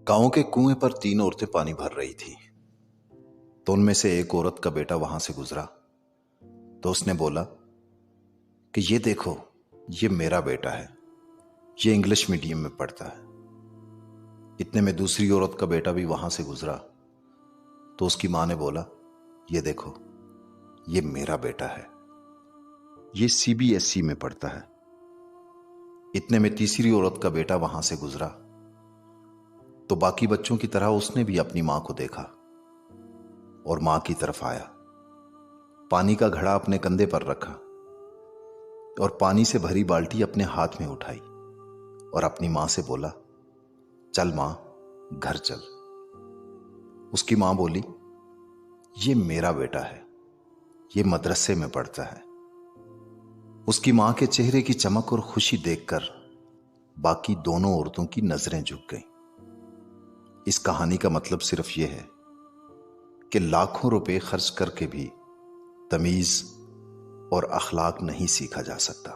गांव के कुएं पर 3 औरतें पानी भर रही थी। तो उनमें से एक औरत का बेटा वहां से गुजरा तो उसने बोला कि ये देखो, ये मेरा बेटा है, ये इंग्लिश मीडियम में पढ़ता है। इतने में दूसरी औरत का बेटा भी वहां से गुजरा तो उसकी मां ने बोला, ये देखो, ये मेरा बेटा है, ये सीबीएसई में पढ़ता है। इतने में तीसरी औरत का बेटा वहां से गुजरा तो बाकी बच्चों की तरह उसने भी अपनी मां को देखा और मां की तरफ आया, पानी का घड़ा अपने कंधे पर रखा और पानी से भरी बाल्टी अपने हाथ में उठाई और अपनी मां से बोला, चल मां, घर चल। उसकी मां बोली, ये मेरा बेटा है, ये मदरसे में पढ़ता है। उसकी मां के चेहरे की चमक और खुशी देखकर बाकी दोनों औरतों की नजरें झुक गईं। इस कहानी का मतलब सिर्फ यह है कि लाखों रुपए खर्च करके भी तमीज और अखलाक नहीं सीखा जा सकता।